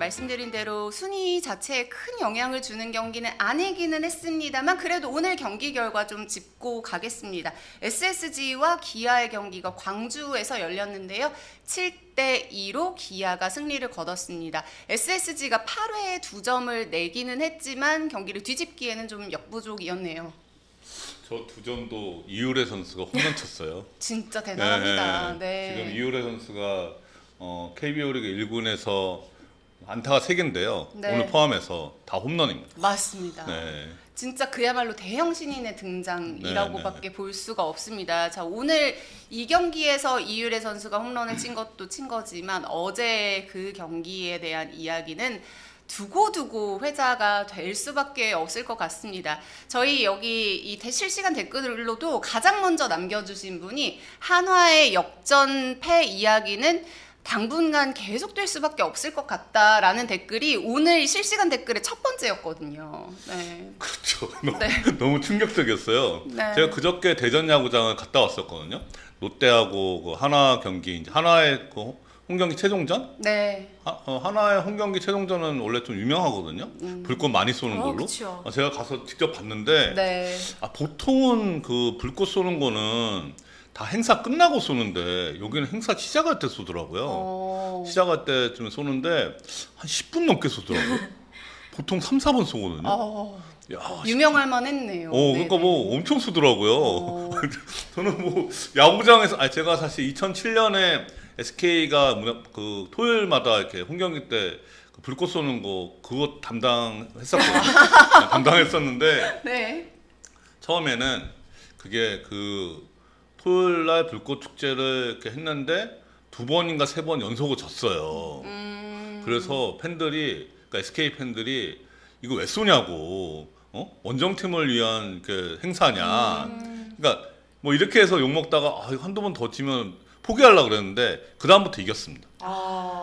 말씀드린 대로 순위 자체에 큰 영향을 주는 경기는 아니기는 했습니다만 그래도 오늘 경기 결과 좀 짚고 가겠습니다. SSG와 기아의 경기가 광주에서 열렸는데요. 7대2로 기아가 승리를 거뒀습니다. SSG가 8회에 2점을 내기는 했지만 경기를 뒤집기에는 좀 역부족이었네요. 저 두 점도 이효래 선수가 홈런 쳤어요. 진짜 대단합니다. 네. 네. 지금 이효래 선수가 KBO 리그 1군에서 안타가 3개인데요. 네. 오늘 포함해서 다 홈런입니다. 맞습니다. 네. 진짜 그야말로 대형 신인의 등장이라고밖에 볼 수가 없습니다. 자, 오늘 이 경기에서 이유래 선수가 홈런을 친 것도 친 거지만 어제 그 경기에 대한 이야기는 두고두고 회자가 될 수밖에 없을 것 같습니다. 저희 여기 이 실시간 댓글로도 가장 먼저 남겨주신 분이 한화의 역전패 이야기는 당분간 계속될 수밖에 없을 것 같다라는 댓글이 오늘 실시간 댓글의 첫 번째였거든요. 네. 그렇죠. 너무 충격적이었어요. 네. 제가 그저께 대전 야구장을 갔다 왔었거든요. 롯데하고 그 하나 경기, 이제 하나의 그 홈경기 최종전? 네. 하나의 홈경기 최종전은 원래 좀 유명하거든요. 불꽃 많이 쏘는 걸로. 그쵸. 제가 가서 직접 봤는데 네. 보통은 그 불꽃 쏘는 거는 다 행사 끝나고 쏘는데 여기는 행사 시작할 때 쏘더라고요. 시작할 때쯤 쏘는데 한 10분 넘게 쏘더라고요. 보통 3, 4분 쏘거든요. 야, 유명할 만했네요. 그러니까 뭐 엄청 쏘더라고요. 저는 뭐 야구장에서 제가 사실 2007년에 SK가 그 토요일마다 이렇게 홈경기 때 그 불꽃 쏘는 거 그거 담당했었거든요. 담당했었는데 네. 처음에는 그게 그 토요일 날 불꽃 축제를 이렇게 했는데 2번인가 3번 연속으로 졌어요. 그래서 팬들이, 그러니까 SK 팬들이 이거 왜 쏘냐고, 원정팀을 위한 그 행사냐. 그러니까 뭐 이렇게 해서 욕 먹다가 이거 한두 번 더 지면 포기하려고 그랬는데 그 다음부터 이겼습니다.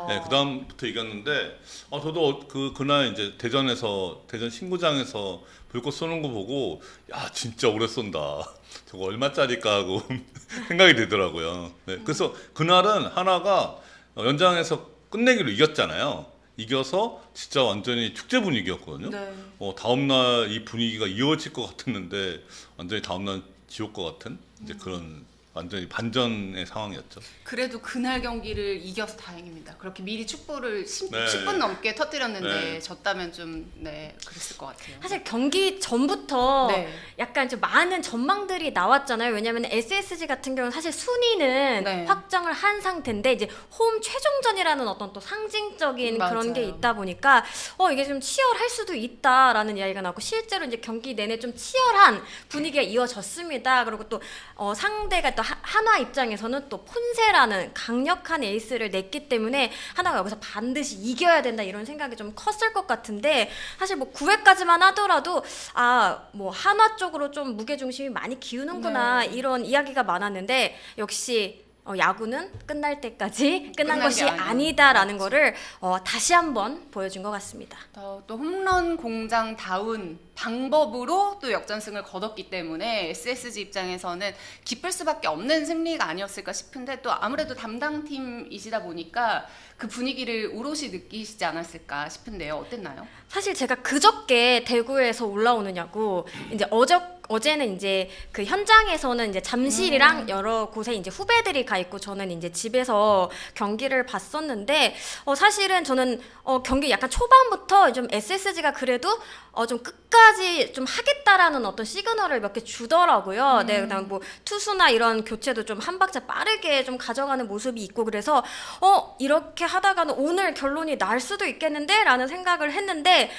네, 그 다음부터 이겼는데 저도 그날 이제 대전 신구장에서 불꽃 쏘는 거 보고 야 진짜 오래 쏜다. 저거 얼마짜리까 하고 생각이 들더라고요. 네, 그래서 그날은 하나가 연장에서 끝내기로 이겼잖아요. 이겨서 진짜 완전히 축제 분위기였거든요. 네. 다음날 이 분위기가 이어질 것 같았는데 완전히 다음날 지옥 것 같은 이제 그런 완전히 반전의 상황이었죠. 그래도 그날 경기를 이겨서 다행입니다. 그렇게 미리 축구를 10분 네. 넘게 터뜨렸는데 네. 졌다면 좀 그랬을 것 같아요. 사실 경기 전부터 네. 약간 좀 많은 전망들이 나왔잖아요. 왜냐하면 SSG 같은 경우는 사실 순위는 네. 확정을 한 상태인데 이제 홈 최종전이라는 어떤 또 상징적인 그런 맞아요. 게 있다 보니까 이게 좀 치열할 수도 있다라는 이야기가 나왔고 실제로 이제 경기 내내 좀 치열한 분위기가 이어졌습니다. 그리고 또 상대가 또 한화 입장에서는 또 폰세라는 강력한 에이스를 냈기 때문에 하나가 여기서 반드시 이겨야 된다 이런 생각이 좀 컸을 것 같은데 사실 뭐 9회까지만 하더라도 뭐 한화 쪽으로 좀 무게중심이 많이 기우는구나 네. 이런 이야기가 많았는데 역시 야구는 끝날 때까지 끝난 끝난 것이 게 아니에요. 아니다라는 거를 다시 한번 보여준 것 같습니다. 또 홈런 공장다운 방법으로 또 역전승을 거뒀기 때문에 SSG 입장에서는 기쁠 수밖에 없는 승리가 아니었을까 싶은데 또 아무래도 담당팀이시다 보니까 그 분위기를 오롯이 느끼시지 않았을까 싶은데요. 어땠나요? 사실 제가 그저께 대구에서 올라오는 야구 이제 어제는 이제 그 현장에서는 이제 잠실이랑 여러 곳에 이제 후배들이 가 있고 저는 이제 집에서 경기를 봤었는데 사실은 저는 경기 약간 초반부터 좀 SSG가 그래도 좀 끝까지 좀 하겠다라는 어떤 시그널을 몇 개 주더라고요. 네, 그다음 뭐 투수나 이런 교체도 좀 한 박자 빠르게 좀 가져가는 모습이 있고 그래서 이렇게 하다가는 오늘 결론이 날 수도 있겠는데라는 생각을 했는데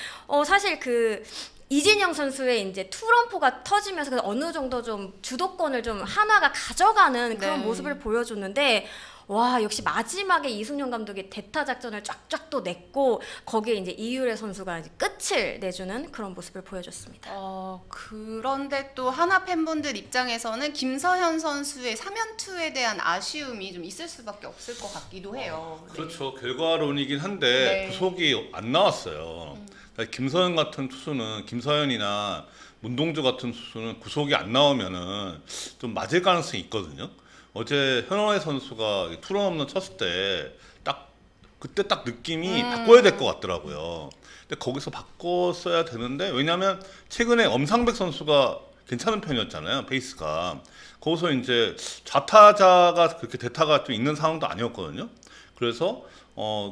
사실 그 이진영 선수의 이제 투런포가 터지면서 어느 정도 좀 주도권을 좀 한화가 가져가는 그런 네. 모습을 보여줬는데 와 역시 마지막에 이승용 감독이 대타 작전을 쫙쫙 또 냈고 거기에 이제 이유래 선수가 이제 끝을 내주는 그런 모습을 보여줬습니다. 그런데 또 하나 팬분들 입장에서는 김서현 선수의 3연투에 대한 아쉬움이 좀 있을 수밖에 없을 것 같기도 해요. 그렇죠. 결과론이긴 한데 네. 구속이 안 나왔어요. 김서현 같은 투수는 김서현이나 문동주 같은 투수는 구속이 안 나오면은 좀 맞을 가능성이 있거든요. 어제 현호혜 선수가 투런 홈런 쳤을 때 딱 그때 딱 느낌이 바꿔야 될 것 같더라고요. 근데 거기서 바꿨어야 되는데 왜냐하면 최근에 엄상백 선수가 괜찮은 편이었잖아요. 페이스가. 거기서 이제 좌타자가 그렇게 대타가 좀 있는 상황도 아니었거든요. 그래서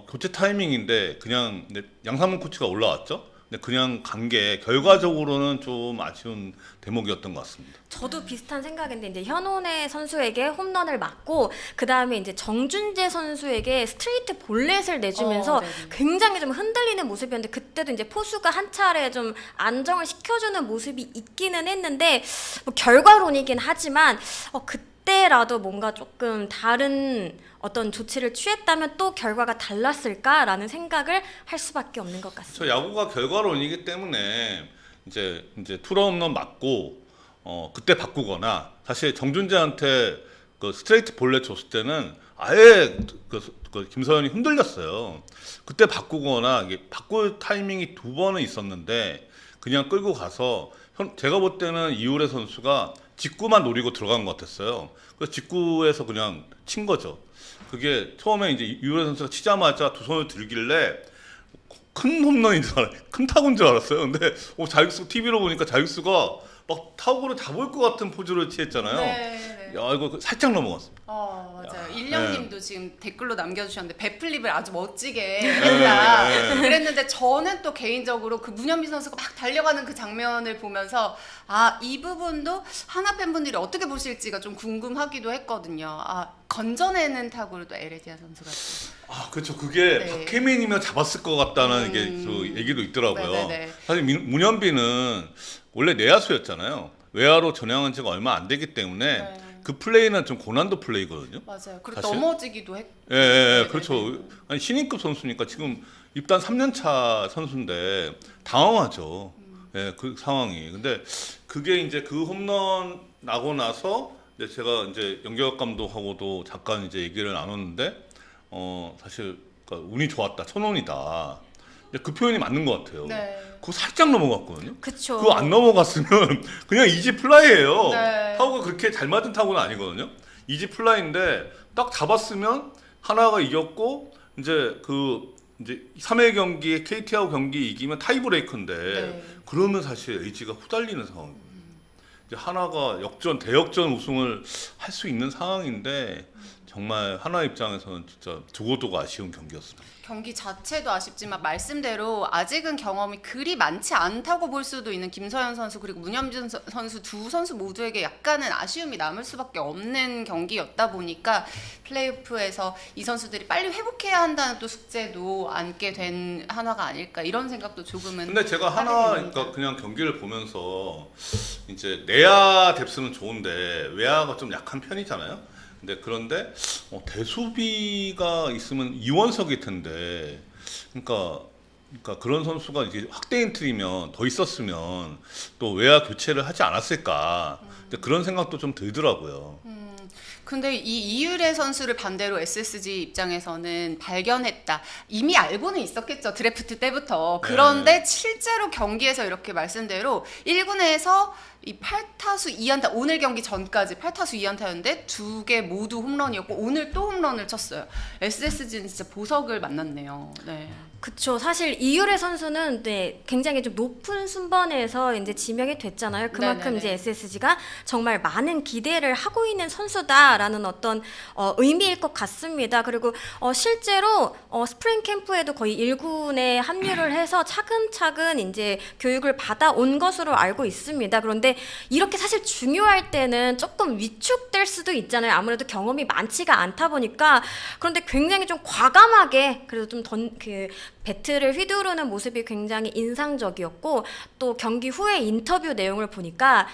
교체 타이밍인데 그냥 양상문 코치가 올라왔죠. 근데 그냥 간 게 결과적으로는 좀 아쉬운 대목이었던 것 같습니다. 저도 비슷한 생각인데 이제 현원혜 선수에게 홈런을 맞고 그 다음에 이제 정준재 선수에게 스트레이트 볼넷을 내주면서 네네. 굉장히 좀 흔들리는 모습이었는데 그때도 이제 포수가 한 차례 좀 안정을 시켜주는 모습이 있기는 했는데 뭐 결과론이긴 하지만 그때라도 뭔가 조금 다른 어떤 조치를 취했다면 또 결과가 달랐을까라는 생각을 할 수밖에 없는 것 같습니다. 저 야구가 결과론이기 때문에 이제 투런 홈런 맞고 그때 바꾸거나 사실 정준재한테 그 스트레이트 볼넷 줬을 때는 아예 그 김서현이 흔들렸어요. 그때 바꾸거나 이게 바꿀 타이밍이 두 번은 있었는데 그냥 끌고 가서 제가 볼 때는 이후래 선수가 직구만 노리고 들어간 것 같았어요. 그래서 직구에서 그냥 친 거죠. 그게 처음에 이제 이후래 선수가 치자마자 두 손을 들길래 큰 홈런인 줄 알았어요. 큰 타구인 줄 알았어요. 근데 자익수 TV로 보니까 자익수가 막 타구를 잡을 것 같은 포즈를 취했잖아요. 네. 야 이거 살짝 넘어갔어. 맞아요. 야, 일령님도 지금 댓글로 남겨주셨는데 배플립을 아주 멋지게 했다. 그랬는데 저는 또 개인적으로 그 문현빈 선수가 막 달려가는 그 장면을 보면서 이 부분도 하나 팬분들이 어떻게 보실지가 좀 궁금하기도 했거든요. 건져내는 타구를 또 에레디아 선수가 그렇죠. 그게 네. 박혜민이면 잡았을 것 같다는 이게 그 얘기도 있더라고요. 네네네. 사실 문현빈은 원래 내야수였잖아요. 외야로 전향한 지가 얼마 안 되기 때문에 네. 그 플레이는 좀 고난도 플레이거든요. 맞아요. 그리고 사실? 넘어지기도 했고. 예, 그렇죠. 아니, 신인급 선수니까 지금 입단 3년차 선수인데 당황하죠. 예, 그 상황이. 근데 그게 이제 그 홈런 나고 나서 이제 제가 이제 연기학 감독하고도 잠깐 이제 얘기를 나눴는데 사실 그러니까 운이 좋았다, 천운이다. 그 표현이 맞는 것 같아요. 네. 그거 살짝 넘어갔거든요. 그쵸. 그거 안 넘어갔으면 그냥 이지 플라이예요. 네. 타구가 그렇게 잘 맞은 타구는 아니거든요. 이지 플라이인데 딱 잡았으면 하나가 이겼고 이제 3회 경기에 KT하고 경기 이기면 타이브레이크인데 네. 그러면 사실 LG가 후달리는 상황입니다. 이제 하나가 대역전 우승을 할 수 있는 상황인데 정말 하나 입장에서는 진짜 두고두고 아쉬운 경기였습니다. 경기 자체도 아쉽지만 말씀대로 아직은 경험이 그리 많지 않다고 볼 수도 있는 김서현 선수 그리고 문현빈 선수 두 선수 모두에게 약간은 아쉬움이 남을 수밖에 없는 경기였다 보니까 플레이오프에서 이 선수들이 빨리 회복해야 한다는 또 숙제도 안게 된 한화가 아닐까 이런 생각도 조금은 근데 제가 하게 하나 됩니다. 그러니까 그냥 경기를 보면서 이제 내야 뎁스는 좋은데 외야가 좀 약한 편이잖아요. 근데 그런데 대수비가 있으면 이원석일 텐데 그러니까 그런 선수가 이제 확대 엔트리면 더 있었으면 또 외야 교체를 하지 않았을까. 근데 그런 생각도 좀 들더라고요. 근데 이 이유래 선수를 반대로 SSG 입장에서는 발견했다. 이미 알고는 있었겠죠. 드래프트 때부터. 그런데 실제로 경기에서 이렇게 말씀대로 1군에서 이 8타수 2안타 오늘 경기 전까지 8타수 2안타였는데 두 개 모두 홈런이었고 오늘 또 홈런을 쳤어요. SSG는 진짜 보석을 만났네요. 네. 그쵸. 사실 이유래 선수는 굉장히 좀 높은 순번에서 이제 지명이 됐잖아요. 그만큼 네네네. 이제 SSG가 정말 많은 기대를 하고 있는 선수다라는 어떤 의미일 것 같습니다. 그리고 실제로 스프링 캠프에도 거의 1군에 합류를 해서 차근차근 이제 교육을 받아온 것으로 알고 있습니다. 그런데 이렇게 사실 중요할 때는 조금 위축될 수도 있잖아요. 아무래도 경험이 많지가 않다 보니까. 그런데 굉장히 좀 과감하게 그래도 좀 배트를 휘두르는 모습이 굉장히 인상적이었고 또 경기 후에 인터뷰 내용을 보니까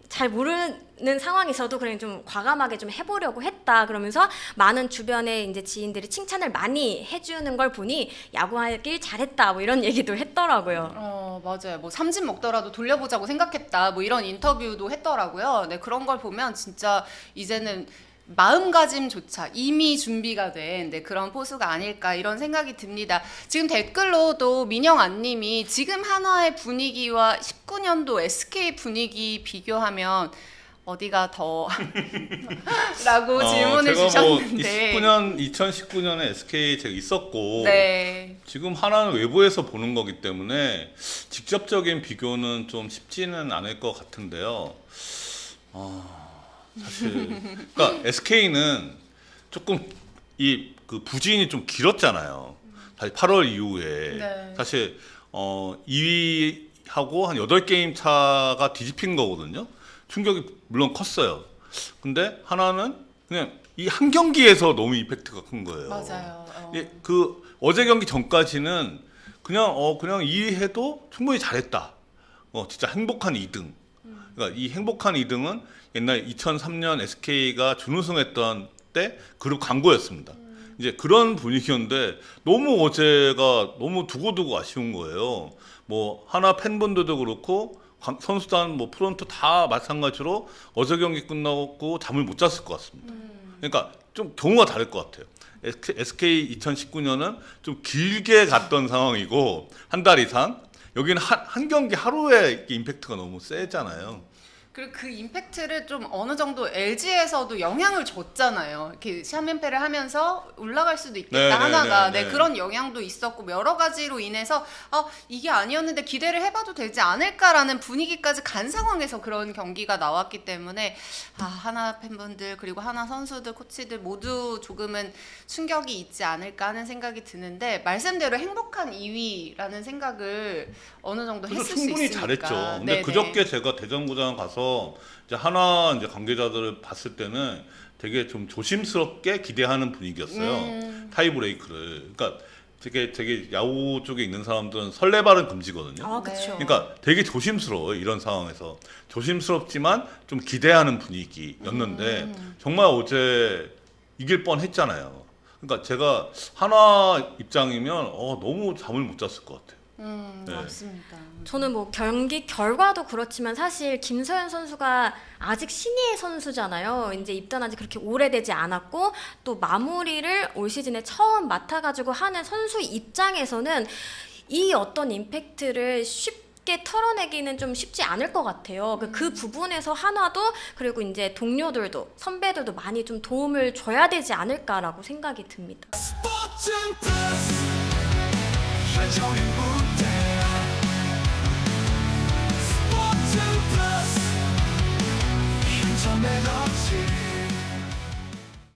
잘 모르는 상황에서도 그냥 좀 과감하게 좀 해보려고 했다. 그러면서 많은 주변의 이제 지인들이 칭찬을 많이 해주는 걸 보니 야구하길 잘했다. 이런 얘기도 했더라고요. 맞아요. 삼진 먹더라도 돌려보자고 생각했다. 이런 인터뷰도 했더라고요. 네, 그런 걸 보면 진짜 이제는 마음가짐조차 이미 준비가 된 그런 포수가 아닐까 이런 생각이 듭니다. 지금 댓글로도 민영안님이 지금 한화의 분위기와 19년도 SK 분위기 비교하면 어디가 더 라고 질문을 제가 주셨는데 2019년에 SK 제가 있었고 네. 지금 하나는 외부에서 보는 거기 때문에 직접적인 비교는 좀 쉽지는 않을 것 같은데요. 사실 그러니까 SK는 조금 그 부진이 좀 길었잖아요. 사실 8월 이후에 네. 사실 2위하고 한 8게임 차가 뒤집힌 거거든요. 충격이 물론 컸어요. 근데 하나는 그냥 이 한 경기에서 너무 임팩트가 큰 거예요. 맞아요. 예, 그 어제 경기 전까지는 그냥 2위 해도 충분히 잘했다. 진짜 행복한 2등. 그러니까 이 행복한 2등은 옛날 2003년 SK가 준우승했던 때 그룹 광고였습니다. 이제 그런 분위기였는데 너무 어제가 너무 두고두고 아쉬운 거예요. 뭐 하나 팬분들도 그렇고 선수단 뭐 프론트 다 마찬가지로 어제 경기 끝나고 잠을 못 잤을 것 같습니다. 그러니까 좀 경우가 다를 것 같아요. SK 2019년은 좀 길게 갔던 상황이고 한 달 이상 여기는 한 경기 하루에 임팩트가 너무 세잖아요. 그리고 그 임팩트를 좀 어느 정도 LG에서도 영향을 줬잖아요. 이렇게 샤맨패를 하면서 올라갈 수도 있겠다 네, 하나가 네, 네, 네, 네. 그런 영향도 있었고 여러 가지로 인해서 이게 아니었는데 기대를 해봐도 되지 않을까라는 분위기까지 간 상황에서 그런 경기가 나왔기 때문에 하나 팬분들 그리고 하나 선수들 코치들 모두 조금은 충격이 있지 않을까 하는 생각이 드는데 말씀대로 행복한 2위라는 생각을 어느 정도 그래서 했을 충분히 수 있으니까. 잘했죠. 근데 네네. 그저께 제가 대전구장 가서 이제 하나 이제 관계자들을 봤을 때는 되게 좀 조심스럽게 기대하는 분위기였어요. 타이브레이크를. 그러니까 되게 야구 쪽에 있는 사람들은 설레발은 금지거든요. 아, 그렇죠. 그러니까 되게 조심스러워요. 이런 상황에서. 조심스럽지만 좀 기대하는 분위기였는데 정말 어제 이길 뻔했잖아요. 그러니까 제가 하나 입장이면 너무 잠을 못 잤을 것 같아요. 네. 맞습니다. 저는 뭐 경기 결과도 그렇지만 사실 김서현 선수가 아직 신예 선수잖아요. 이제 입단한 지 그렇게 오래되지 않았고 또 마무리를 올 시즌에 처음 맡아가지고 하는 선수 입장에서는 이 어떤 임팩트를 쉽게 털어내기는 좀 쉽지 않을 것 같아요. 그 부분에서 하나도 그리고 이제 동료들도 선배들도 많이 좀 도움을 줘야 되지 않을까라고 생각이 듭니다. 스포츠 플러스 최종의 무대 스포츠 플러스 힘전 에너지